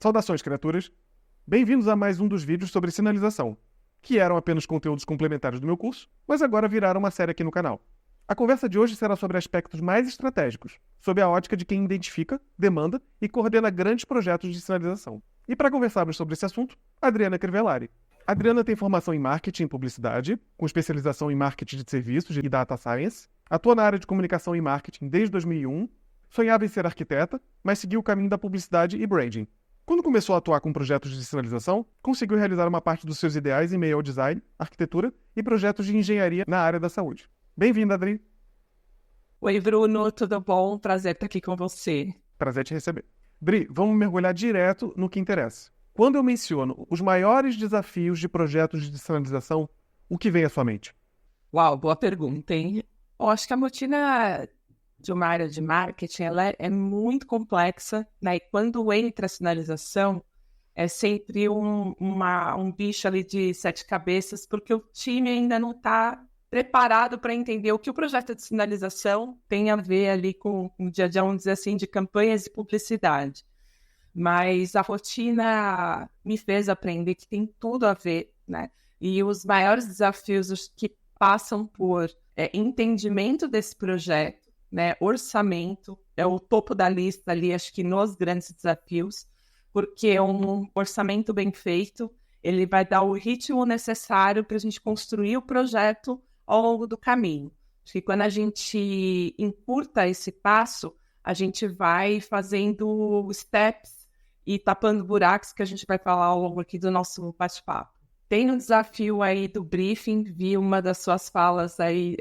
Saudações, criaturas! Bem-vindos a mais um dos vídeos sobre sinalização, que eram apenas conteúdos complementares do meu curso, mas agora viraram uma série aqui no canal. A conversa de hoje será sobre aspectos mais estratégicos, sob a ótica de quem identifica, demanda e coordena grandes projetos de sinalização. E para conversarmos sobre esse assunto, Adriana Crivellari. Adriana tem formação em marketing e publicidade, com especialização em marketing de serviços e data science, atua na área de comunicação e marketing desde 2001, sonhava em ser arquiteta, mas seguiu o caminho da publicidade e branding. Quando começou a atuar com projetos de sinalização, conseguiu realizar uma parte dos seus ideais em meio ao design, arquitetura e projetos de engenharia na área da saúde. Bem-vinda, Adri. Oi, Bruno, tudo bom? Prazer estar aqui com você. Prazer te receber. Dri, vamos mergulhar direto no que interessa. Quando eu menciono os maiores desafios de projetos de sinalização, o que vem à sua mente? Uau, boa pergunta, hein? Eu acho que a rotina de uma área de marketing ela é muito complexa, né? E quando entra a sinalização, é sempre um bicho ali de 7 cabeças, porque o time ainda não está preparado para entender o que o projeto de sinalização tem a ver ali com o dia a dia, vamos dizer assim, de campanhas de publicidade. Mas a rotina me fez aprender que tem tudo a ver, né? E os maiores desafios os que passam por entendimento desse projeto, né? Orçamento, é o topo da lista ali, acho que nos grandes desafios, porque um orçamento bem feito, ele vai dar o ritmo necessário para a gente construir o projeto ao longo do caminho. Acho que quando a gente encurta esse passo, a gente vai fazendo steps e tapando buracos que a gente vai falar ao longo aqui do nosso bate-papo. Tem um desafio aí do briefing, vi uma das suas falas aí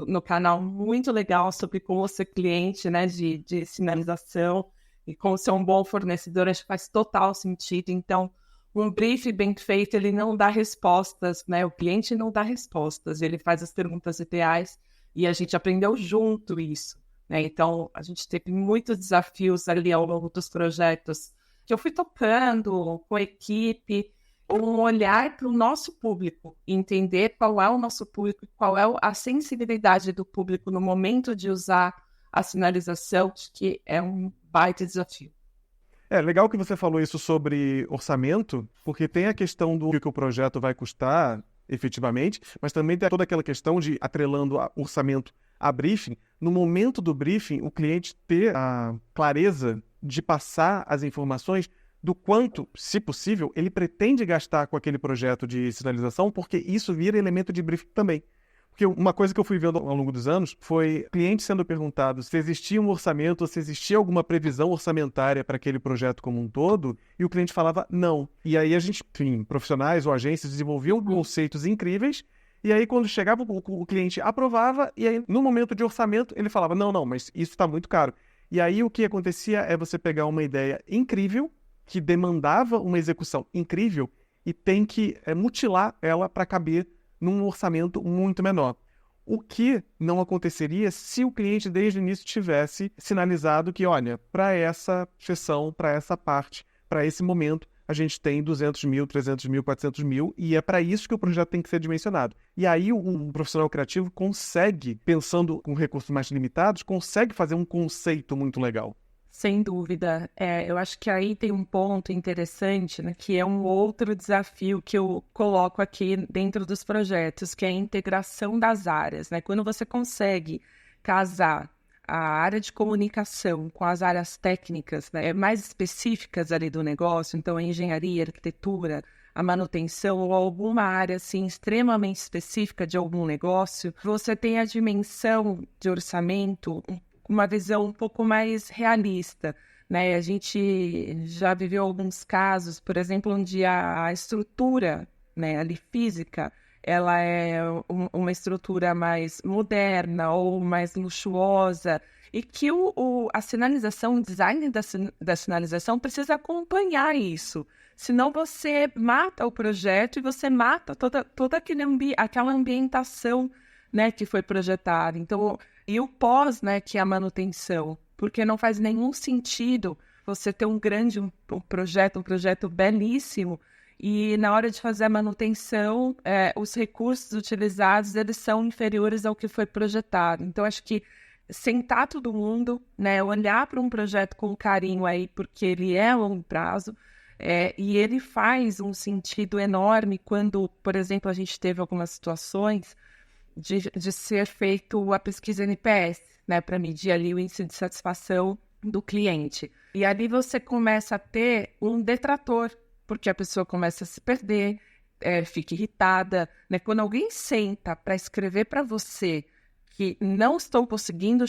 no canal muito legal sobre como ser cliente, né, de sinalização e como ser um bom fornecedor, acho que faz total sentido. Então, um briefing bem feito, ele não dá respostas, né, o cliente não dá respostas, ele faz as perguntas ideais e a gente aprendeu junto isso, né? Então, a gente teve muitos desafios ali ao longo dos projetos que eu fui tocando com a equipe, um olhar para o nosso público, entender qual é o nosso público, qual é a sensibilidade do público no momento de usar a sinalização, que é um baita desafio. É legal que você falou isso sobre orçamento, porque tem a questão do que o projeto vai custar efetivamente, mas também tem toda aquela questão de atrelando o orçamento a briefing. No momento do briefing, o cliente ter a clareza de passar as informações do quanto, se possível, ele pretende gastar com aquele projeto de sinalização, porque isso vira elemento de briefing também. Porque uma coisa que eu fui vendo ao longo dos anos foi cliente sendo perguntado se existia um orçamento, ou se existia alguma previsão orçamentária para aquele projeto como um todo, e o cliente falava não. E aí a gente, enfim, profissionais ou agências desenvolviam conceitos incríveis, e aí quando chegava o cliente aprovava, e aí no momento de orçamento ele falava não, mas isso está muito caro. E aí o que acontecia é você pegar uma ideia incrível, que demandava uma execução incrível, e tem que mutilar ela para caber num orçamento muito menor. O que não aconteceria se o cliente desde o início tivesse sinalizado que, olha, para essa sessão, para essa parte, para esse momento, a gente tem 200 mil, 300 mil, 400 mil, e é para isso que o projeto tem que ser dimensionado. E aí o profissional criativo consegue, pensando com recursos mais limitados, consegue fazer um conceito muito legal. Sem dúvida. Eu acho que aí tem um ponto interessante, né, que é um outro desafio que eu coloco aqui dentro dos projetos, que é a integração das áreas, né? Quando você consegue casar a área de comunicação com as áreas técnicas, né, mais específicas ali do negócio, então a engenharia, a arquitetura, a manutenção ou alguma área assim, extremamente específica de algum negócio, você tem a dimensão de orçamento, uma visão um pouco mais realista, né? A gente já viveu alguns casos, por exemplo, onde a estrutura, né, ali física, ela é uma estrutura mais moderna ou mais luxuosa e que a sinalização, o design da sinalização precisa acompanhar isso. Senão você mata o projeto e você mata toda aquela ambientação, né, que foi projetada. Então, e o pós, né, que é a manutenção, porque não faz nenhum sentido você ter um projeto belíssimo, e na hora de fazer a manutenção, os recursos utilizados, eles são inferiores ao que foi projetado. Então, acho que sentar todo mundo, né, olhar para um projeto com carinho aí, porque ele é a longo prazo, e ele faz um sentido enorme quando, por exemplo, a gente teve algumas situações de ser feito a pesquisa NPS, né, para medir ali o índice de satisfação do cliente. E ali você começa a ter um detrator, porque a pessoa começa a se perder, fica irritada, né? Quando alguém senta para escrever para você que não estou conseguindo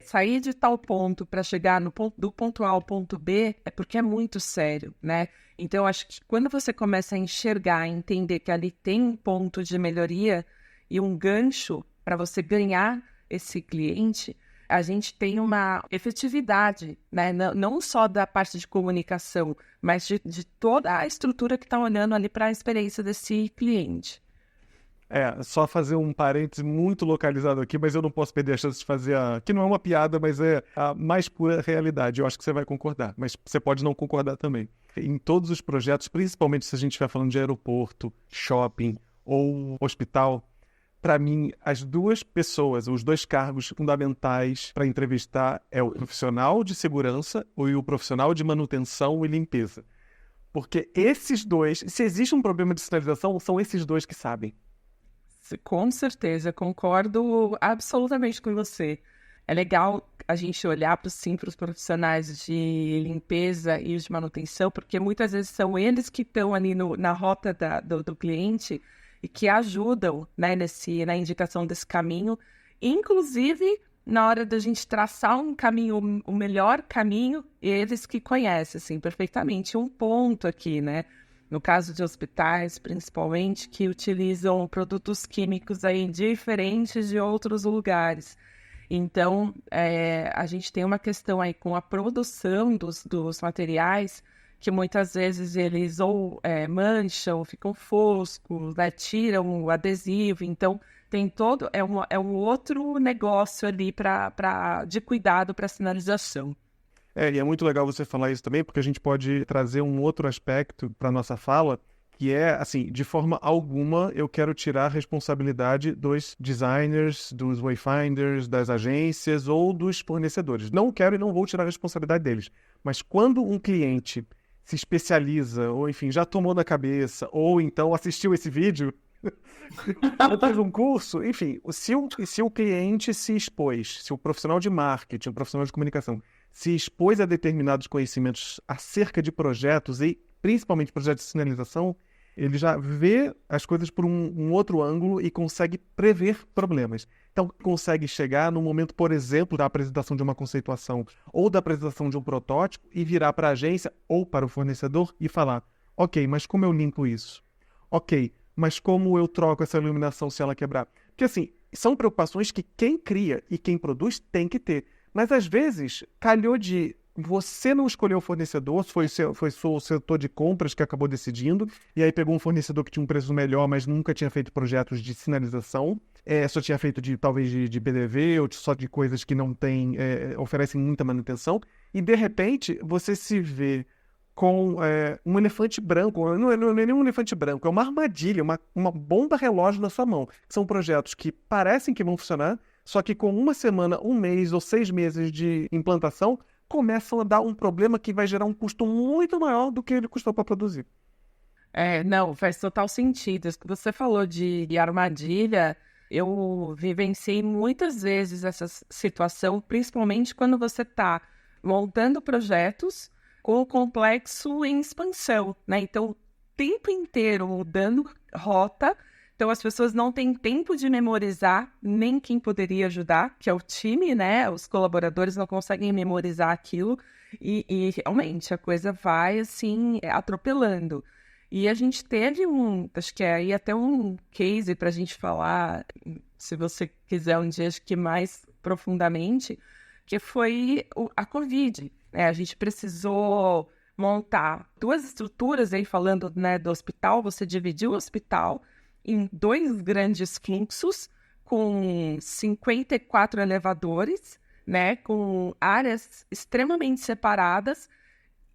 sair de tal ponto para chegar do ponto A ao ponto B, é porque é muito sério, né? Então, eu acho que quando você começa a enxergar, entender que ali tem um ponto de melhoria e um gancho para você ganhar esse cliente, a gente tem uma efetividade, né? Não só da parte de comunicação, mas de toda a estrutura que está olhando ali para a experiência desse cliente. Só fazer um parêntese muito localizado aqui, mas eu não posso perder a chance de fazer que não é uma piada, mas é a mais pura realidade. Eu acho que você vai concordar, mas você pode não concordar também. Em todos os projetos, principalmente se a gente estiver falando de aeroporto, shopping ou hospital, para mim, as duas pessoas, os dois cargos fundamentais para entrevistar é o profissional de segurança e o profissional de manutenção e limpeza. Porque esses dois, se existe um problema de sinalização, são esses dois que sabem. Com certeza, concordo absolutamente com você. É legal a gente olhar para os profissionais de limpeza e de manutenção, porque muitas vezes são eles que estão ali na rota do cliente e que ajudam, né, na indicação desse caminho, inclusive na hora da gente traçar um caminho, o melhor caminho, eles que conhecem, assim, perfeitamente um ponto aqui, né? No caso de hospitais, principalmente, que utilizam produtos químicos aí diferentes de outros lugares. Então, a gente tem uma questão aí com a produção dos materiais, que muitas vezes eles ou mancham, ficam foscos, né, tiram o adesivo. Então, tem todo... É um outro negócio ali de cuidado para a sinalização. E é muito legal você falar isso também, porque a gente pode trazer um outro aspecto para a nossa fala, que é, assim, de forma alguma eu quero tirar a responsabilidade dos designers, dos wayfinders, das agências ou dos fornecedores. Não quero e não vou tirar a responsabilidade deles. Mas quando um cliente se especializa, ou enfim, já tomou na cabeça, ou então assistiu esse vídeo, ou fez um curso, enfim, se o cliente se expôs, se o profissional de marketing, o profissional de comunicação se expôs a determinados conhecimentos acerca de projetos e principalmente projetos de sinalização, ele já vê as coisas por um outro ângulo e consegue prever problemas. Então, consegue chegar no momento, por exemplo, da apresentação de uma conceituação ou da apresentação de um protótipo e virar para a agência ou para o fornecedor e falar: ok, mas como eu limpo isso? Ok, mas como eu troco essa iluminação se ela quebrar? Porque, assim, são preocupações que quem cria e quem produz tem que ter. Mas, às vezes, calhou de você não escolher o fornecedor, foi o setor de compras que acabou decidindo, e aí pegou um fornecedor que tinha um preço melhor, mas nunca tinha feito projetos de sinalização, só tinha feito talvez de PDV, ou só de coisas que não tem, oferecem muita manutenção, e, de repente, você se vê com um elefante branco, não é nem um elefante branco, é uma armadilha, uma bomba relógio na sua mão. São projetos que parecem que vão funcionar, só que com uma semana, um mês ou 6 meses de implantação, começam a dar um problema que vai gerar um custo muito maior do que ele custou para produzir. Não, faz total sentido. Você falou de armadilha, eu vivenciei muitas vezes essa situação, principalmente quando você está montando projetos com o complexo em expansão, né? Então, o tempo inteiro mudando rota. Então, as pessoas não têm tempo de memorizar nem quem poderia ajudar, que é o time, né? Os colaboradores não conseguem memorizar aquilo e realmente a coisa vai, assim, atropelando. E a gente teve acho que é aí até um case para a gente falar, se você quiser um dia, acho que mais profundamente, que foi a Covid, né? A gente precisou montar 2 estruturas, aí falando, né, do hospital, você dividiu o hospital em 2 grandes fluxos, com 54 elevadores, né, com áreas extremamente separadas,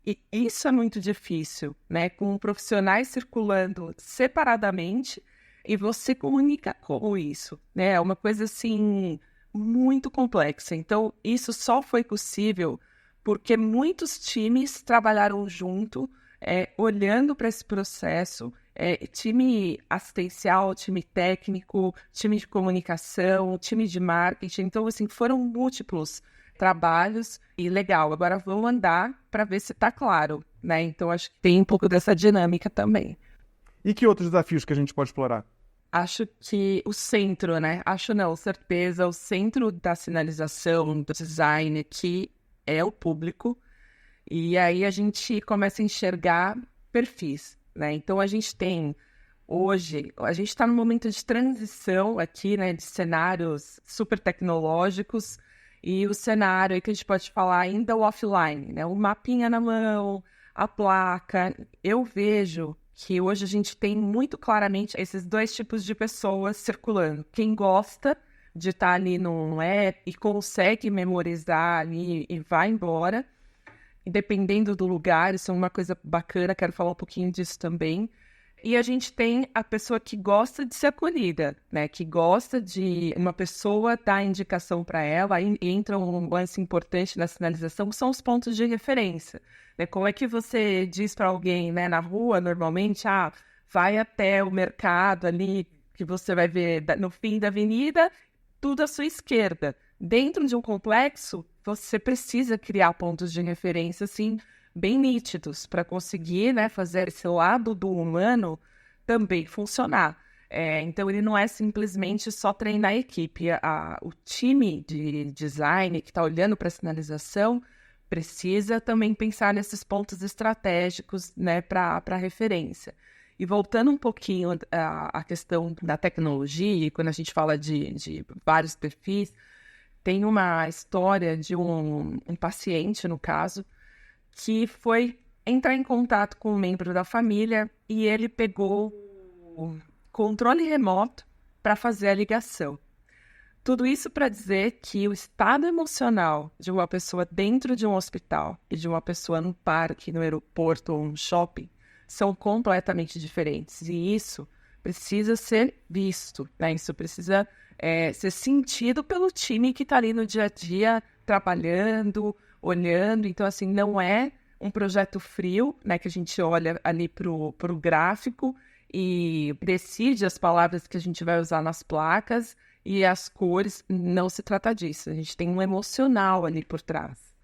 e isso é muito difícil, né, com profissionais circulando separadamente, e você comunica como isso, né, é uma coisa assim muito complexa. Então, isso só foi possível porque muitos times trabalharam junto, olhando para esse processo, time assistencial, time técnico, time de comunicação, time de marketing. Então, assim, foram múltiplos trabalhos e legal. Agora vamos andar para ver se está claro, né? Então, acho que tem um pouco dessa dinâmica também. E que outros desafios que a gente pode explorar? Acho que o centro, né? Acho não, certeza, o centro da sinalização, do design aqui é o público. E aí a gente começa a enxergar perfis, né? Então a gente tem, hoje, a gente está num momento de transição aqui, né? De cenários super tecnológicos e o cenário aí que a gente pode falar ainda o offline, né? O mapinha na mão, a placa. Eu vejo que hoje a gente tem muito claramente esses dois tipos de pessoas circulando. Quem gosta de estar ali no app e consegue memorizar ali e vai embora, e dependendo do lugar, isso é uma coisa bacana, quero falar um pouquinho disso também. E a gente tem a pessoa que gosta de ser acolhida, né? Que gosta de uma pessoa dar indicação para ela, e entra um lance importante na sinalização, que são os pontos de referência. Né? Como é que você diz para alguém, né, na rua, normalmente, vai até o mercado ali, que você vai ver no fim da avenida, tudo à sua esquerda. Dentro de um complexo, você precisa criar pontos de referência, assim, bem nítidos, para conseguir, né, fazer esse lado do humano também funcionar. Então, ele não é simplesmente só treinar a equipe. O time de design que está olhando para a sinalização precisa também pensar nesses pontos estratégicos, né, para referência. E voltando um pouquinho à questão da tecnologia, quando a gente fala de vários perfis, tem uma história de um paciente, no caso, que foi entrar em contato com um membro da família e ele pegou o controle remoto para fazer a ligação. Tudo isso para dizer que o estado emocional de uma pessoa dentro de um hospital e de uma pessoa no parque, no aeroporto ou no shopping são completamente diferentes. E isso precisa ser visto, né? Isso precisa ser sentido pelo time que está ali no dia a dia, trabalhando, olhando. Então, assim, não é um projeto frio, né? Que a gente olha ali para o gráfico e decide as palavras que a gente vai usar nas placas e as cores. Não se trata disso. A gente tem um emocional ali por trás.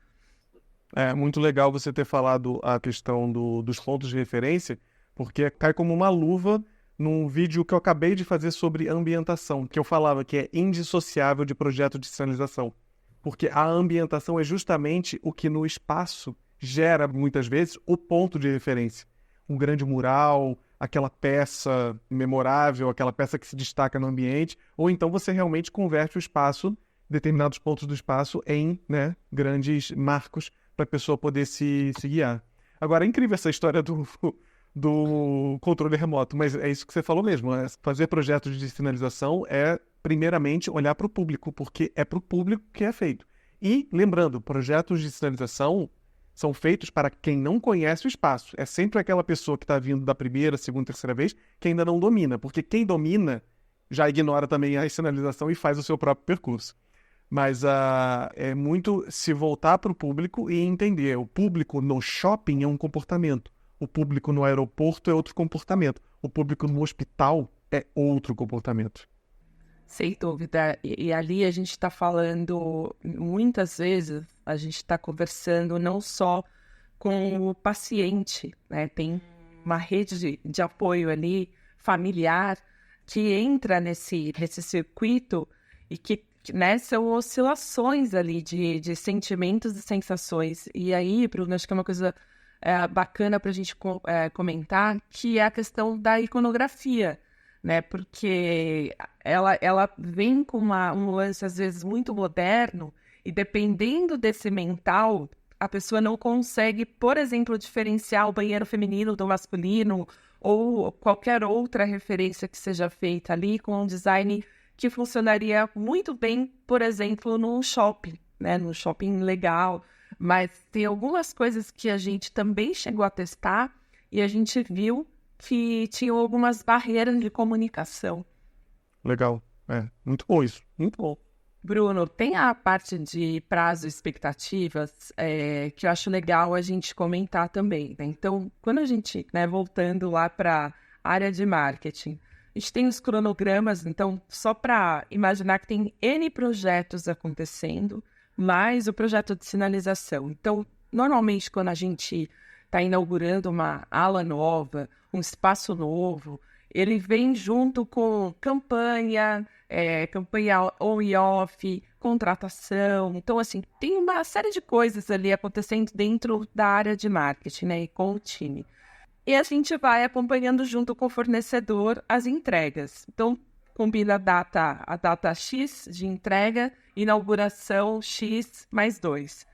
É muito legal você ter falado a questão dos pontos de referência, porque cai como uma luva num vídeo que eu acabei de fazer sobre ambientação, que eu falava que é indissociável de projeto de sinalização. Porque a ambientação é justamente o que no espaço gera, muitas vezes, o ponto de referência. Um grande mural, aquela peça memorável, aquela peça que se destaca no ambiente, ou então você realmente converte o espaço, determinados pontos do espaço, em, né, grandes marcos para a pessoa poder se guiar. Agora, é incrível essa história do controle remoto, mas é isso que você falou mesmo. Fazer projetos de sinalização é, primeiramente, olhar para o público, porque é para o público que é feito. E, lembrando, projetos de sinalização são feitos para quem não conhece o espaço. É sempre aquela pessoa que está vindo da primeira, segunda, terceira vez que ainda não domina, porque quem domina já ignora também a sinalização e faz o seu próprio percurso. Mas é muito se voltar para o público e entender. O público no shopping é um comportamento. O público no aeroporto é outro comportamento. O público no hospital é outro comportamento. Sem dúvida. E ali a gente está falando, muitas vezes, a gente está conversando não só com o paciente, né? Tem uma rede de apoio ali, familiar, que entra nesse circuito e que, né, são oscilações ali de sentimentos e sensações. E aí, Bruno, acho que é uma coisa bacana para a gente comentar, que é a questão da iconografia, né? Porque ela vem com um lance, às vezes, muito moderno, e dependendo desse mental, a pessoa não consegue, por exemplo, diferenciar o banheiro feminino do masculino, ou qualquer outra referência que seja feita ali com um design que funcionaria muito bem, por exemplo, num shopping, né? Num shopping legal. Mas tem algumas coisas que a gente também chegou a testar e a gente viu que tinham algumas barreiras de comunicação. Legal. Muito bom isso. Muito bom. Bruno, tem a parte de prazo e expectativas que eu acho legal a gente comentar também, né? Então, quando a gente, né, voltando lá para a área de marketing, a gente tem os cronogramas, então, só para imaginar que tem N projetos acontecendo, mais o projeto de sinalização. Então, normalmente, quando a gente está inaugurando uma ala nova, um espaço novo, ele vem junto com campanha on e off, contratação. Então, assim, tem uma série de coisas ali acontecendo dentro da área de marketing, né, e com o time. E a gente vai acompanhando junto com o fornecedor as entregas. Então, combina a data X de entrega, inauguração X mais 2.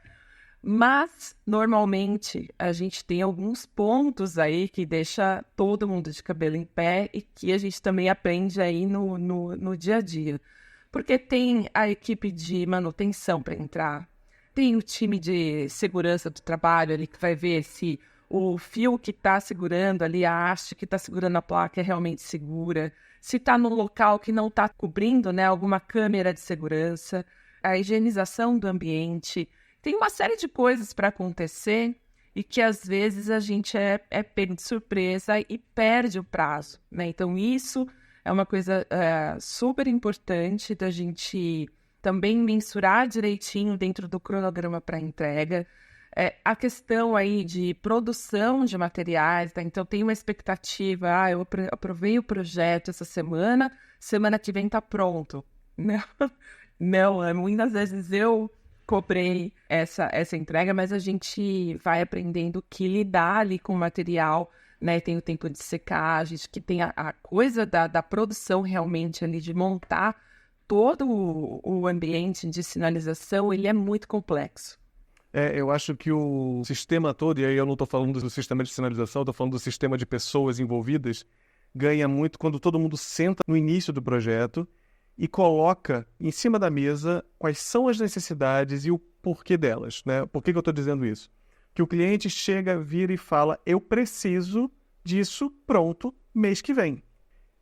Mas, normalmente, a gente tem alguns pontos aí que deixa todo mundo de cabelo em pé e que a gente também aprende aí no dia a dia. Porque tem a equipe de manutenção para entrar, tem o time de segurança do trabalho ali que vai ver se o fio que está segurando ali, a haste que está segurando a placa é realmente segura, se está no local que não está cobrindo, né, alguma câmera de segurança, a higienização do ambiente. Tem uma série de coisas para acontecer e que às vezes a gente é pego de surpresa e perde o prazo, né? Então isso é uma coisa super importante da gente também mensurar direitinho dentro do cronograma para entrega. A questão aí de produção de materiais, tá? Então tem uma expectativa, eu aprovei o projeto essa semana que vem está pronto. Não, muitas vezes eu cobrei essa entrega, mas a gente vai aprendendo que lidar ali com o material, né? Tem o tempo de secagem, que tem a coisa da produção realmente ali, de montar todo o ambiente de sinalização, ele é muito complexo. Eu acho que o sistema todo, e aí eu não estou falando do sistema de sinalização, estou falando do sistema de pessoas envolvidas, ganha muito quando todo mundo senta no início do projeto e coloca em cima da mesa quais são as necessidades e o porquê delas, né? Por que eu estou dizendo isso? Que o cliente chega, vira e fala, eu preciso disso pronto mês que vem.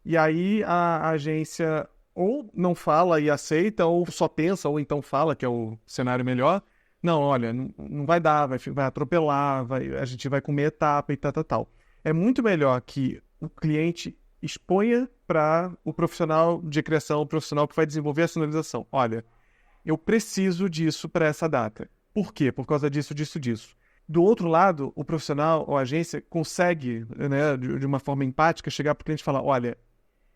E aí a agência ou não fala e aceita, ou só pensa, ou então fala, que é o cenário melhor. Não, olha, não vai dar, vai atropelar, a gente vai comer etapa e tal. É muito melhor que o cliente exponha para o profissional de criação, o profissional que vai desenvolver a sinalização. Olha, eu preciso disso para essa data. Por quê? Por causa disso. Do outro lado, o profissional ou a agência consegue, né, de uma forma empática, chegar para o cliente e falar, olha,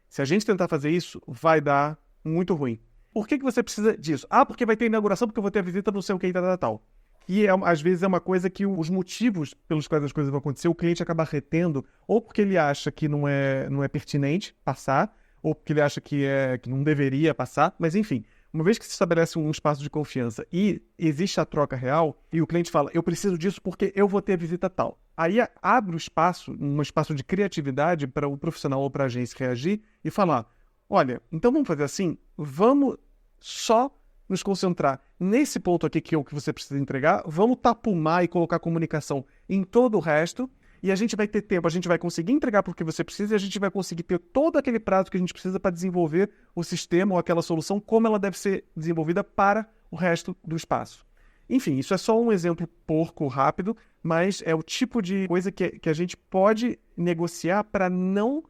se a gente tentar fazer isso, vai dar muito ruim. Por que você precisa disso? Porque vai ter inauguração, porque eu vou ter a visita não sei o que e tal. E às vezes é uma coisa que os motivos pelos quais as coisas vão acontecer, o cliente acaba retendo, ou porque ele acha que não é pertinente passar, ou porque ele acha que não deveria passar, mas enfim, uma vez que se estabelece um espaço de confiança e existe a troca real, e o cliente fala, eu preciso disso porque eu vou ter a visita tal. Aí abre o espaço, um espaço de criatividade para o profissional ou para a agência reagir e falar, olha, então vamos fazer assim, vamos só nos concentrar nesse ponto aqui que é o que você precisa entregar, vamos tapumar e colocar comunicação em todo o resto, e a gente vai ter tempo, a gente vai conseguir entregar porque você precisa, e a gente vai conseguir ter todo aquele prazo que a gente precisa para desenvolver o sistema ou aquela solução, como ela deve ser desenvolvida para o resto do espaço. Enfim, isso é só um exemplo porco, rápido, mas é o tipo de coisa que a gente pode negociar para não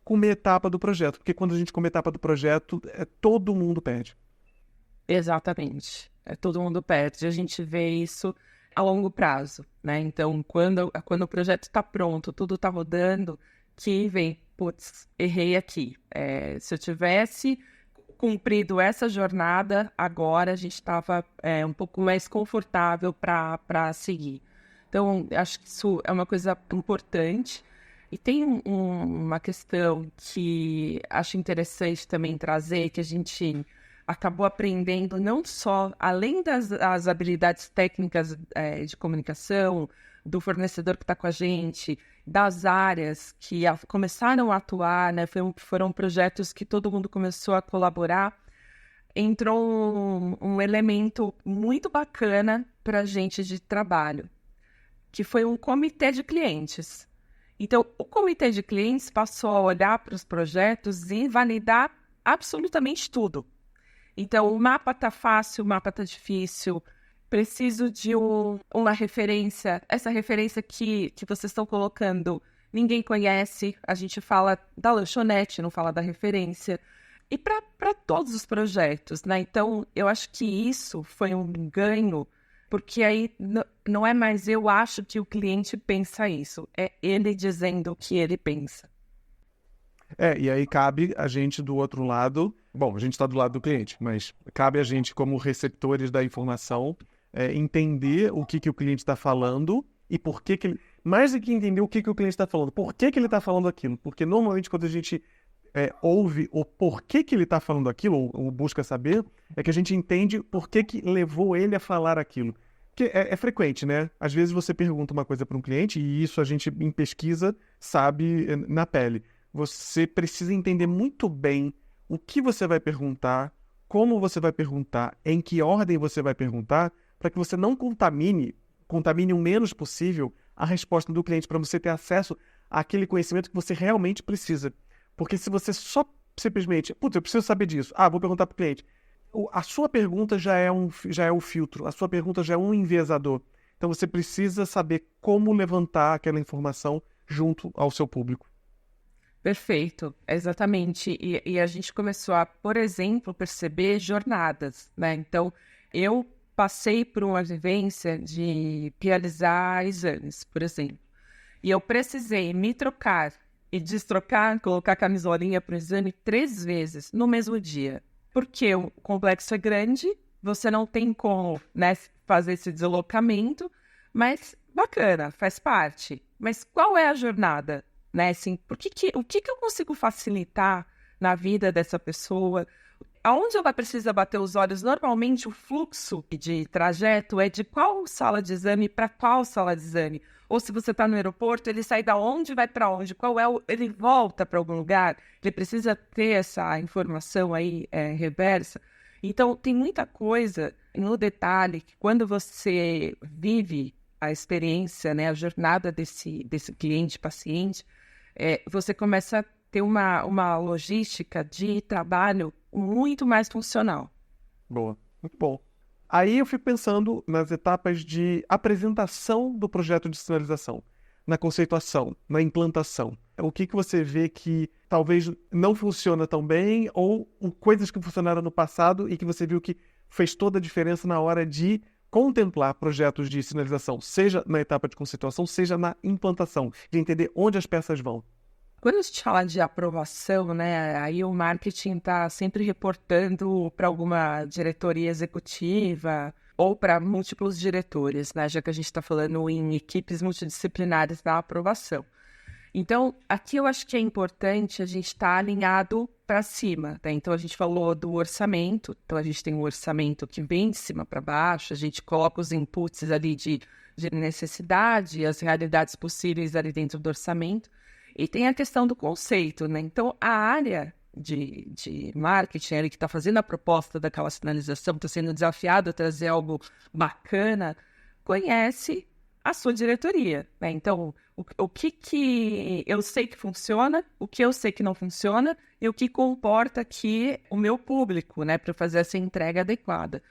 comer etapa do projeto, porque quando a gente come etapa do projeto, todo mundo perde. Exatamente. Todo mundo perde. A gente vê isso a longo prazo, né? Então, quando o projeto está pronto, tudo está rodando, que vem, putz, errei aqui. Se eu tivesse cumprido essa jornada, agora a gente estava um pouco mais confortável para seguir. Então, acho que isso é uma coisa importante. E tem uma questão que acho interessante também trazer, que a gente acabou aprendendo não só, além das habilidades técnicas de comunicação, do fornecedor que está com a gente, das áreas que começaram a atuar, né? Foram projetos que todo mundo começou a colaborar. Entrou um elemento muito bacana para a gente de trabalho, que foi um comitê de clientes. Então, o comitê de clientes passou a olhar para os projetos e validar absolutamente tudo. Então, o mapa tá fácil, o mapa tá difícil. Preciso de uma referência. Essa referência que vocês estão colocando, ninguém conhece. A gente fala da lanchonete, não fala da referência. E para todos os projetos, né? Então, eu acho que isso foi um ganho, porque aí não é mais eu acho que o cliente pensa isso, é ele dizendo o que ele pensa. E aí cabe a gente do outro lado, bom, a gente está do lado do cliente, mas cabe a gente como receptores da informação entender o que o cliente está falando e por que ele... Mais do que entender o que o cliente está falando, por que ele está falando aquilo, porque normalmente quando a gente ouve o porquê que ele está falando aquilo, ou busca saber, é que a gente entende por que levou ele a falar aquilo. Porque é frequente, né? Às vezes você pergunta uma coisa para um cliente, e isso a gente, em pesquisa, sabe na pele. Você precisa entender muito bem o que você vai perguntar, como você vai perguntar, em que ordem você vai perguntar, para que você não contamine o menos possível a resposta do cliente, para você ter acesso àquele conhecimento que você realmente precisa. Porque se você só simplesmente, eu preciso saber disso, vou perguntar para o cliente. A sua pergunta já é o filtro, a sua pergunta já é um enviesador. Então você precisa saber como levantar aquela informação junto ao seu público. Perfeito, exatamente. E a gente começou a, por exemplo, perceber jornadas, né? Então, eu passei por uma vivência de realizar exames, por exemplo. E eu precisei me trocar e destrocar, colocar a camisolinha para o exame 3 vezes no mesmo dia. Porque o complexo é grande, você não tem como, né, fazer esse deslocamento, mas bacana, faz parte. Mas qual é a jornada? Né? Assim, o que eu consigo facilitar na vida dessa pessoa? Aonde ela precisa bater os olhos? Normalmente o fluxo de trajeto é de qual sala de exame para qual sala de exame. Ou se você está no aeroporto, ele sai da onde e vai para onde? Ele volta para algum lugar? Ele precisa ter essa informação aí reversa. Então, tem muita coisa no detalhe que quando você vive a experiência, né, a jornada desse cliente-paciente, você começa a ter uma logística de trabalho muito mais funcional. Boa, muito bom. Aí eu fico pensando nas etapas de apresentação do projeto de sinalização, na conceituação, na implantação. O que você vê que talvez não funciona tão bem ou coisas que funcionaram no passado e que você viu que fez toda a diferença na hora de contemplar projetos de sinalização, seja na etapa de conceituação, seja na implantação, de entender onde as peças vão. Quando a gente fala de aprovação, né, aí o marketing está sempre reportando para alguma diretoria executiva ou para múltiplos diretores, né, já que a gente está falando em equipes multidisciplinares da aprovação. Então, aqui eu acho que é importante a gente estar alinhado para cima, né? Então, a gente falou do orçamento, então a gente tem um orçamento que vem de cima para baixo, a gente coloca os inputs ali de necessidade, as realidades possíveis ali dentro do orçamento. E tem a questão do conceito, né? Então, a área de marketing, ele que está fazendo a proposta daquela sinalização, está sendo desafiado a trazer algo bacana, conhece a sua diretoria, né? Então, o que eu sei que funciona, o que eu sei que não funciona e o que comporta aqui o meu público, né? Para fazer essa entrega adequada.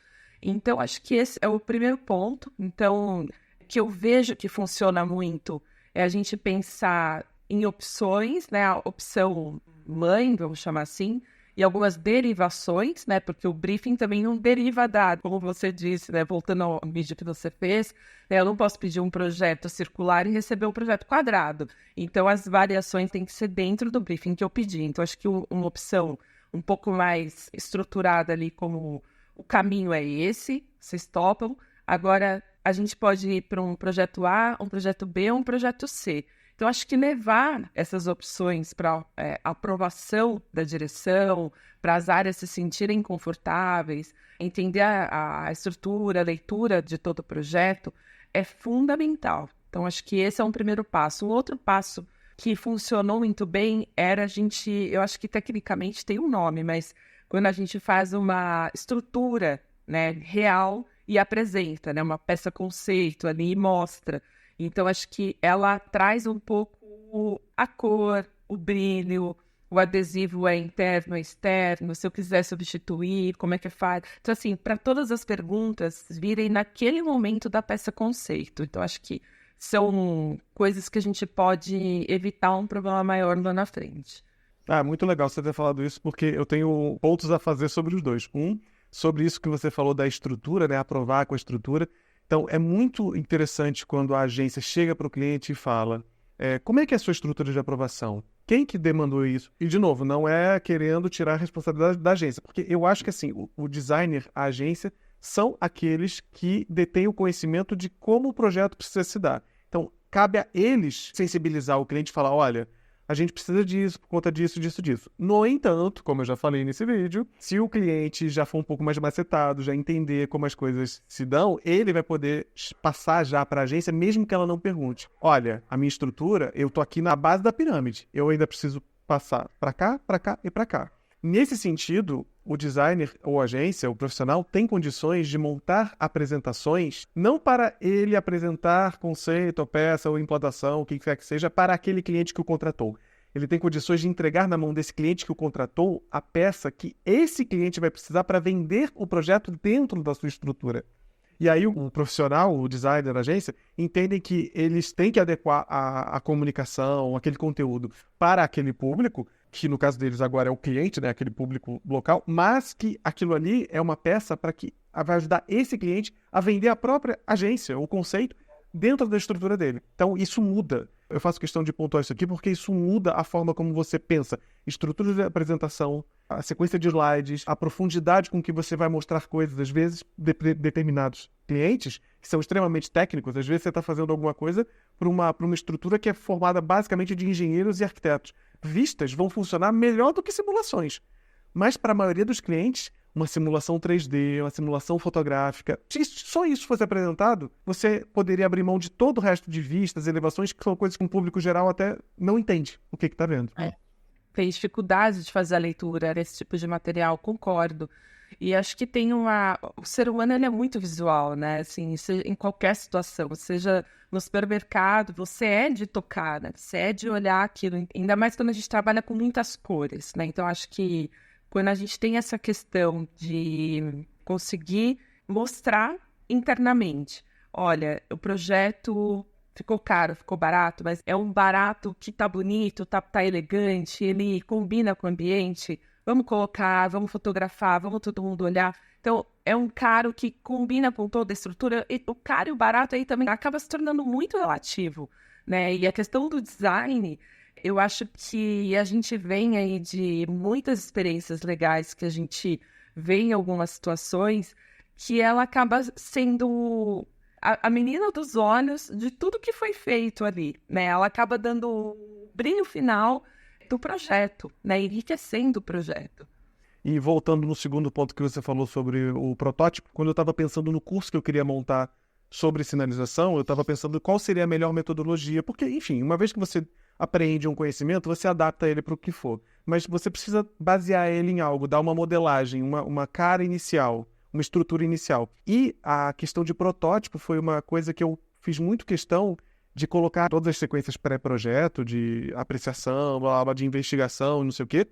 Então, acho que esse é o primeiro ponto. Então, que eu vejo que funciona muito é a gente pensar em opções, né, a opção mãe, vamos chamar assim, e algumas derivações, né, porque o briefing também não deriva da, como você disse, né, voltando ao vídeo que você fez, né, eu não posso pedir um projeto circular e receber um projeto quadrado. Então, as variações têm que ser dentro do briefing que eu pedi. Então, acho que uma opção um pouco mais estruturada ali, como o caminho é esse, vocês topam. Agora, a gente pode ir para um projeto A, um projeto B ou um projeto C. Então, acho que levar essas opções para aprovação da direção, para as áreas se sentirem confortáveis, entender a estrutura, a leitura de todo o projeto, é fundamental. Então, acho que esse é um primeiro passo. Um outro passo que funcionou muito bem era eu acho que tecnicamente tem um nome, mas quando a gente faz uma estrutura, né, real e apresenta, né, uma peça conceito ali e mostra. Então, acho que ela traz um pouco a cor, o brilho, o adesivo é interno ou externo, se eu quiser substituir, como é que faz? Então, assim, para todas as perguntas virem naquele momento da peça conceito. Então, acho que são coisas que a gente pode evitar um problema maior lá na frente. Muito legal você ter falado isso, porque eu tenho pontos a fazer sobre os dois. Sobre isso que você falou da estrutura, né? Aprovar com a estrutura. Então, é muito interessante quando a agência chega para o cliente e fala como é que é a sua estrutura de aprovação? Quem que demandou isso? E, de novo, não é querendo tirar a responsabilidade da agência, porque eu acho que, assim, o designer, a agência, são aqueles que detêm o conhecimento de como o projeto precisa se dar. Então, cabe a eles sensibilizar o cliente e falar, olha, a gente precisa disso por conta disso, disso, disso. No entanto, como eu já falei nesse vídeo, se o cliente já for um pouco mais macetado, já entender como as coisas se dão, ele vai poder passar já para a agência, mesmo que ela não pergunte. Olha, a minha estrutura, eu tô aqui na base da pirâmide. Eu ainda preciso passar para cá e para cá. Nesse sentido, o designer ou agência, o profissional, tem condições de montar apresentações, não para ele apresentar conceito, ou peça, ou implantação, o que quer que seja, para aquele cliente que o contratou. Ele tem condições de entregar na mão desse cliente que o contratou a peça que esse cliente vai precisar para vender o projeto dentro da sua estrutura. E aí o profissional, o designer, a agência, entendem que eles têm que adequar a comunicação, aquele conteúdo para aquele público, que no caso deles agora é o cliente, né, aquele público local, mas que aquilo ali é uma peça para que vai ajudar esse cliente a vender a própria agência, o conceito, dentro da estrutura dele. Então isso muda. Eu faço questão de pontuar isso aqui porque isso muda a forma como você pensa. Estrutura de apresentação, a sequência de slides, a profundidade com que você vai mostrar coisas. Às vezes, determinados clientes, que são extremamente técnicos, às vezes você está fazendo alguma coisa para uma estrutura que é formada basicamente de engenheiros e arquitetos. Vistas vão funcionar melhor do que simulações. Mas para a maioria dos clientes, uma simulação 3D, uma simulação fotográfica, se só isso fosse apresentado, você poderia abrir mão de todo o resto de vistas, elevações, que são coisas que o público geral até não entende o que está vendo. Tem dificuldade de fazer a leitura desse tipo de material, concordo. E acho que tem o ser humano, ele é muito visual, né? Assim, em qualquer situação, seja no supermercado, você é de tocar, né? Você é de olhar aquilo, ainda mais quando a gente trabalha com muitas cores, né? Então, acho que quando a gente tem essa questão de conseguir mostrar internamente, olha, o projeto ficou caro, ficou barato, mas é um barato que tá bonito, tá elegante, ele combina com o ambiente, vamos colocar, vamos fotografar, vamos todo mundo olhar. Então, é um caro que combina com toda a estrutura, e o caro e o barato aí também acaba se tornando muito relativo, né? E a questão do design, eu acho que a gente vem aí de muitas experiências legais que a gente vê em algumas situações, que ela acaba sendo a menina dos olhos de tudo que foi feito ali, né? Ela acaba dando o brilho final do projeto, né? Enriquecendo o projeto. E voltando no segundo ponto que você falou sobre o protótipo, quando eu estava pensando no curso que eu queria montar sobre sinalização, eu estava pensando qual seria a melhor metodologia, porque, enfim, uma vez que você aprende um conhecimento, você adapta ele para o que for. Mas você precisa basear ele em algo, dar uma modelagem, uma cara inicial, uma estrutura inicial. E a questão de protótipo foi uma coisa que eu fiz muito questão de colocar todas as sequências pré-projeto, de apreciação, blá, blá, de investigação, não sei o quê.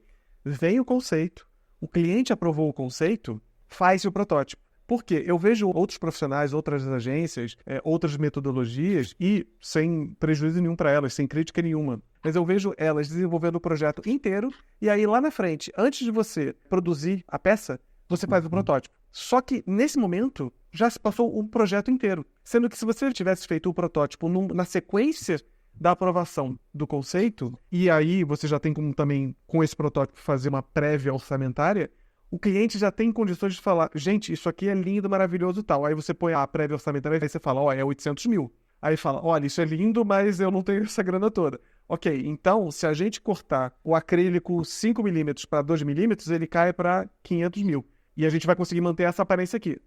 Vem o conceito. O cliente aprovou o conceito, faz o protótipo. Por quê? Eu vejo outros profissionais, outras agências, outras metodologias, e sem prejuízo nenhum para elas, sem crítica nenhuma. Mas eu vejo elas desenvolvendo o projeto inteiro, e aí lá na frente, antes de você produzir a peça, você faz o protótipo. Só que, nesse momento, já se passou um projeto inteiro. Sendo que se você tivesse feito o protótipo na sequência da aprovação do conceito, e aí você já tem como também, com esse protótipo, fazer uma prévia orçamentária, o cliente já tem condições de falar, gente, isso aqui é lindo, maravilhoso e tal. Aí você põe a prévia orçamentária e você fala, ó, é 800 mil. Aí fala, olha, isso é lindo, mas eu não tenho essa grana toda. Ok, então, se a gente cortar o acrílico 5 milímetros para 2 milímetros, ele cai para 500 mil. E a gente vai conseguir manter essa aparência aqui.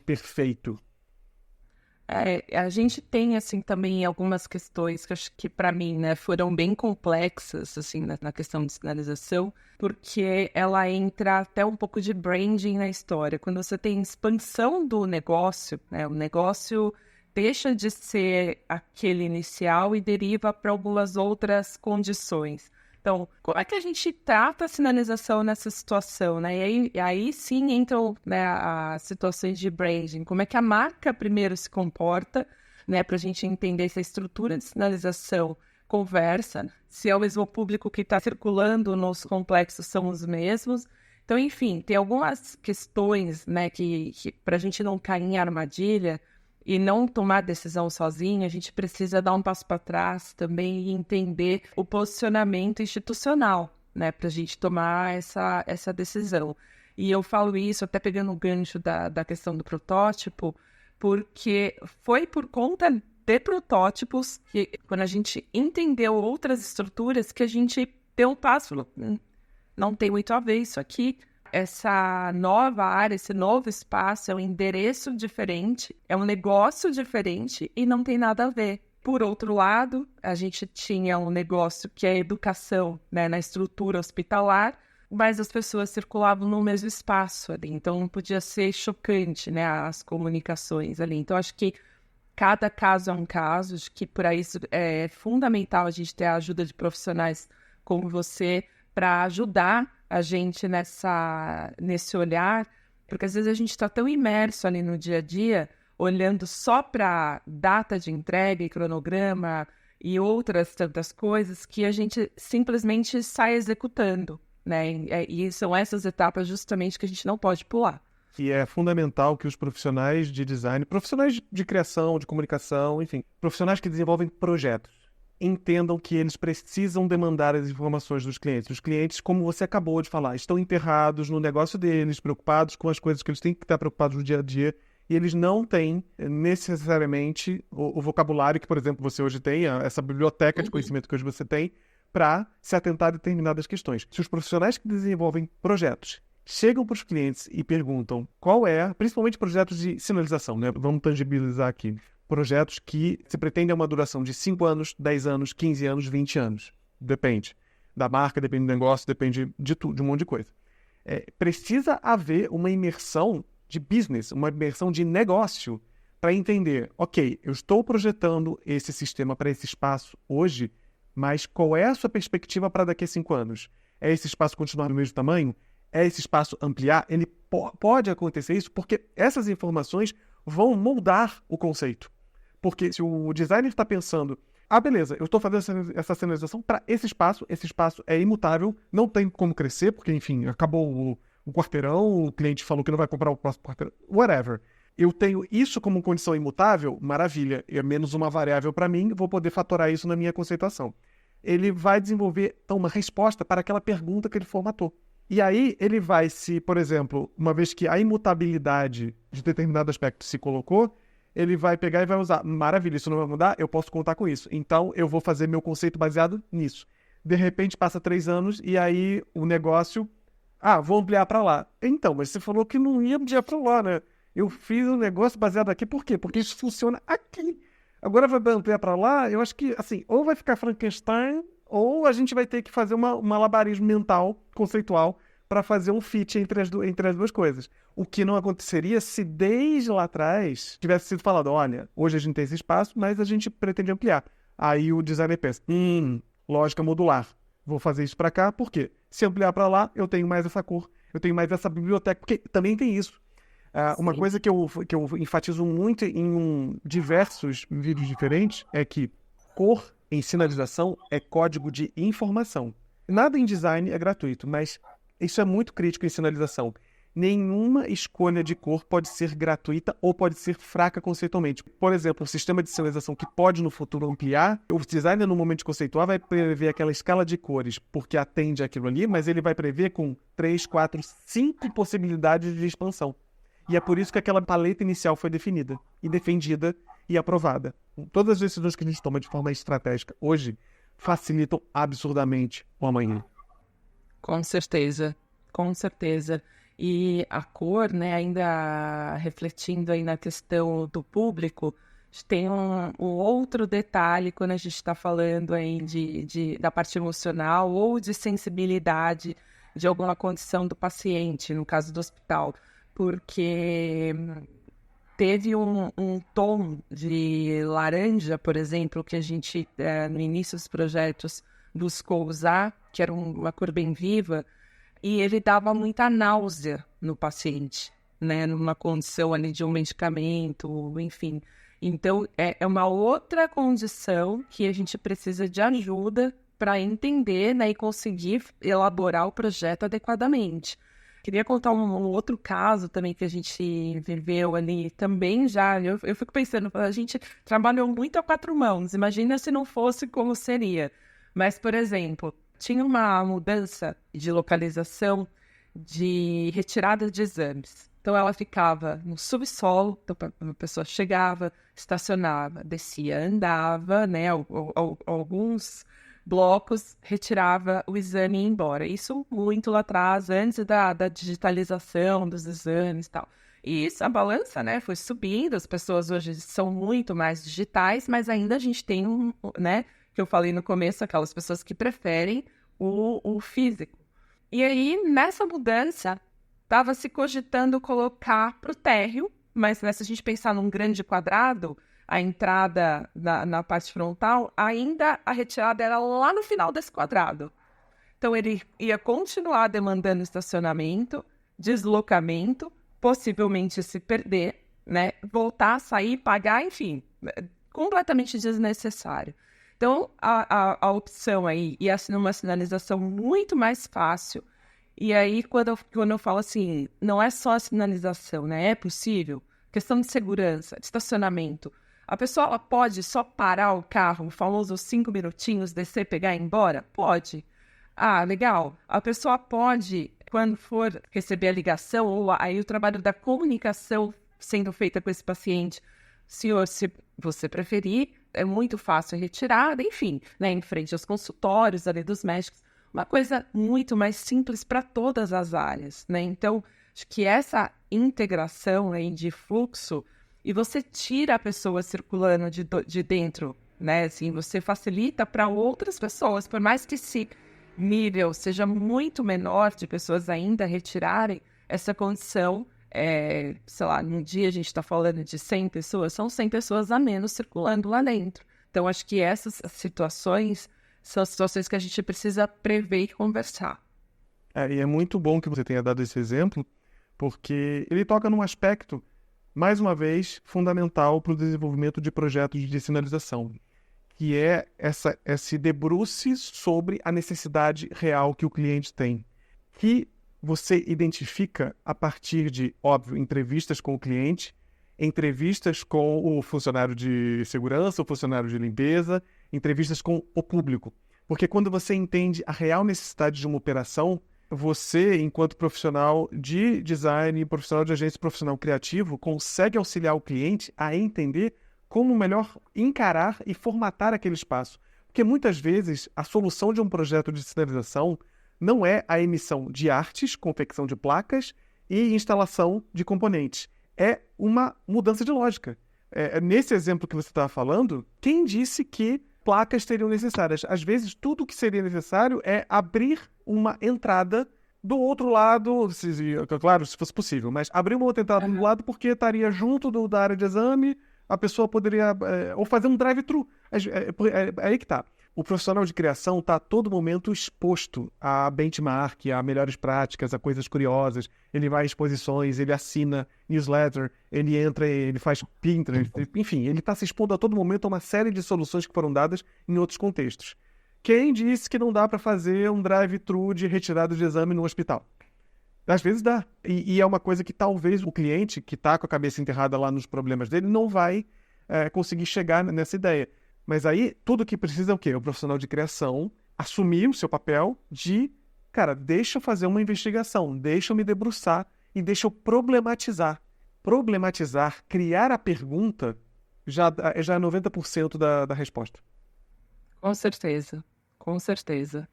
Perfeito. A gente tem, assim, também algumas questões que acho que, para mim, né, foram bem complexas, assim, na questão de sinalização, porque ela entra até um pouco de branding na história. Quando você tem expansão do negócio, né, o negócio deixa de ser aquele inicial e deriva para algumas outras condições. Então, como é que a gente trata a sinalização nessa situação, né? E aí sim entram, né, as situações de branding. Como é que a marca primeiro se comporta, né, para a gente entender se a estrutura de sinalização conversa, se é o mesmo público que está circulando nos complexos são os mesmos. Então, enfim, tem algumas questões, né, que para a gente não cair em armadilha e não tomar decisão sozinho, a gente precisa dar um passo para trás também e entender o posicionamento institucional, né, para a gente tomar essa decisão. E eu falo isso até pegando o gancho da questão do protótipo, porque foi por conta de protótipos que, quando a gente entendeu outras estruturas, que a gente deu um passo, falou, não tem muito a ver isso aqui. Essa nova área, esse novo espaço é um endereço diferente, é um negócio diferente e não tem nada a ver. Por outro lado, a gente tinha um negócio que é educação, né, na estrutura hospitalar, mas as pessoas circulavam no mesmo espaço ali, então não podia ser chocante, né, as comunicações ali. Então, acho que cada caso é um caso, acho que por isso é fundamental a gente ter a ajuda de profissionais como você para ajudar a gente nesse olhar, porque às vezes a gente está tão imerso ali no dia a dia, olhando só para data de entrega e cronograma e outras tantas coisas, que a gente simplesmente sai executando, né? E são essas etapas justamente que a gente não pode pular. E é fundamental que os profissionais de design, profissionais de criação, de comunicação, enfim, profissionais que desenvolvem projetos, entendam que eles precisam demandar as informações dos clientes. Os clientes, como você acabou de falar, estão enterrados no negócio deles, preocupados com as coisas que eles têm que estar preocupados no dia a dia, e eles não têm necessariamente o vocabulário que, por exemplo, você hoje tem, essa biblioteca de conhecimento que hoje você tem, para se atentar a determinadas questões. Se os profissionais que desenvolvem projetos chegam para os clientes e perguntam qual é, principalmente projetos de sinalização, né? Vamos tangibilizar aqui. Projetos que se pretendem uma duração de 5 anos, 10 anos, 15 anos, 20 anos. Depende da marca, depende do negócio, depende de tudo, de um monte de coisa. Precisa haver uma imersão de business, uma imersão de negócio para entender, ok, eu estou projetando esse sistema para esse espaço hoje, mas qual é a sua perspectiva para daqui a 5 anos? É esse espaço continuar no mesmo tamanho? É esse espaço ampliar? Ele pode acontecer isso porque essas informações vão moldar o conceito. Porque se o designer está pensando, beleza, eu estou fazendo essa sinalização para esse espaço é imutável, não tem como crescer, porque, enfim, acabou o quarteirão, o cliente falou que não vai comprar o próximo quarteirão, whatever. Eu tenho isso como condição imutável, maravilha, é menos uma variável para mim, vou poder fatorar isso na minha conceituação. Ele vai desenvolver, então, uma resposta para aquela pergunta que ele formatou. E aí ele vai por exemplo, uma vez que a imutabilidade de determinado aspecto se colocou, ele vai pegar e vai usar, maravilha, isso não vai mudar, eu posso contar com isso. Então, eu vou fazer meu conceito baseado nisso. De repente, passa 3 anos e aí o negócio, vou ampliar para lá. Então, mas você falou que não ia ampliar para lá, né? Eu fiz um negócio baseado aqui, por quê? Porque isso funciona aqui. Agora vai ampliar para lá, eu acho que, assim, ou vai ficar Frankenstein, ou a gente vai ter que fazer um malabarismo mental, conceitual, para fazer um fit entre as duas coisas. O que não aconteceria se desde lá atrás tivesse sido falado, olha, hoje a gente tem esse espaço, mas a gente pretende ampliar. Aí o designer pensa, lógica modular. Vou fazer isso para cá, por quê? Se ampliar para lá, eu tenho mais essa cor, eu tenho mais essa biblioteca, porque também tem isso. Uma coisa que eu enfatizo muito em diversos vídeos diferentes é que cor em sinalização é código de informação. Nada em design é gratuito, mas isso é muito crítico em sinalização. Nenhuma escolha de cor pode ser gratuita ou pode ser fraca conceitualmente. Por exemplo, um sistema de sinalização que pode no futuro ampliar, o designer no momento de conceituar vai prever aquela escala de cores porque atende aquilo ali, mas ele vai prever com 3, 4, 5 possibilidades de expansão. E é por isso que aquela paleta inicial foi definida, e defendida e aprovada. Todas as decisões que a gente toma de forma estratégica hoje facilitam absurdamente o amanhã. Com certeza, com certeza. E a cor, né, ainda refletindo aí na questão do público, tem um outro detalhe quando a gente está falando aí da parte emocional ou de sensibilidade de alguma condição do paciente, no caso do hospital, porque teve um tom de laranja, por exemplo, que a gente, no início dos projetos, buscou usar, que era uma cor bem viva, e ele dava muita náusea no paciente, né? Numa condição ali de um medicamento, enfim. Então, é uma outra condição que a gente precisa de ajuda para entender, né, e conseguir elaborar o projeto adequadamente. Queria contar um outro caso também que a gente viveu ali também já. Eu fico pensando, a gente trabalhou muito a quatro mãos, imagina se não fosse como seria. Mas, por exemplo, tinha uma mudança de localização de retirada de exames. Então, ela ficava no subsolo, então a pessoa chegava, estacionava, descia, andava, né, alguns blocos, retirava o exame e ia embora. Isso muito lá atrás, antes da digitalização dos exames e tal. E isso, a balança, né, foi subindo, as pessoas hoje são muito mais digitais, mas ainda a gente tem né, que eu falei no começo, aquelas pessoas que preferem o físico. E aí, nessa mudança, estava se cogitando colocar para o térreo, mas né, se a gente pensar num grande quadrado, a entrada na parte frontal, ainda a retirada era lá no final desse quadrado. Então, ele ia continuar demandando estacionamento, deslocamento, possivelmente se perder, né? Voltar, sair, pagar, enfim, completamente desnecessário. Então, a opção aí ia ser uma sinalização muito mais fácil. E aí, quando eu falo assim, não é só a sinalização, né? É possível. Questão de segurança, de estacionamento. A pessoa ela pode só parar o carro, o famoso 5 minutinhos, descer, pegar e ir embora? Pode. Ah, legal. A pessoa pode, quando for receber a ligação, ou aí o trabalho da comunicação sendo feita com esse paciente, senhor, se você preferir, é muito fácil a retirada, enfim, né, em frente aos consultórios ali dos médicos, uma coisa muito mais simples para todas as áreas, né? Então, acho que essa integração aí de fluxo, e você tira a pessoa circulando de dentro, né? Assim, você facilita para outras pessoas, por mais que esse nível seja muito menor de pessoas ainda retirarem essa condição, sei lá, num dia a gente está falando de 100 pessoas, são 100 pessoas a menos circulando lá dentro. Então, acho que essas situações são situações que a gente precisa prever e conversar. E é muito bom que você tenha dado esse exemplo, porque ele toca num aspecto, mais uma vez, fundamental para o desenvolvimento de projetos de sinalização, que é esse debruce sobre a necessidade real que o cliente tem, que você identifica a partir de, óbvio, entrevistas com o cliente, entrevistas com o funcionário de segurança, o funcionário de limpeza, entrevistas com o público. Porque quando você entende a real necessidade de uma operação, você, enquanto profissional de design, profissional de agência, profissional criativo, consegue auxiliar o cliente a entender como melhor encarar e formatar aquele espaço. Porque muitas vezes a solução de um projeto de sinalização não é a emissão de artes, confecção de placas e instalação de componentes. É uma mudança de lógica. Nesse exemplo que você estava falando, quem disse que placas seriam necessárias? Às vezes, tudo que seria necessário é abrir uma entrada do outro lado, claro, se fosse possível, mas abrir uma outra entrada do lado porque estaria junto da área de exame, a pessoa poderia... ou fazer um drive-thru. É aí que tá. O profissional de criação está a todo momento exposto a benchmark, a melhores práticas, a coisas curiosas. Ele vai a exposições, ele assina newsletter, ele entra, ele faz Pinterest, enfim, ele está se expondo a todo momento a uma série de soluções que foram dadas em outros contextos. Quem disse que não dá para fazer um drive-thru de retirada de exame no hospital? Às vezes dá. E é uma coisa que talvez o cliente, que está com a cabeça enterrada lá nos problemas dele, não vai conseguir chegar nessa ideia. Mas aí, tudo que precisa é o quê? O profissional de criação assumir o seu papel de, cara, deixa eu fazer uma investigação, deixa eu me debruçar e deixa eu problematizar. Problematizar, criar a pergunta, já é 90% da resposta. Com certeza, com certeza.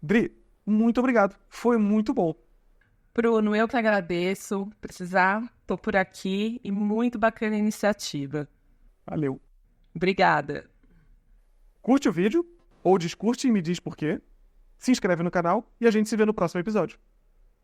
Dri, muito obrigado. Foi muito bom. Bruno, eu que agradeço. Precisar, tô por aqui e muito bacana a iniciativa. Valeu. Obrigada. Curte o vídeo, ou descurte e me diz por quê. Se inscreve no canal e a gente se vê no próximo episódio.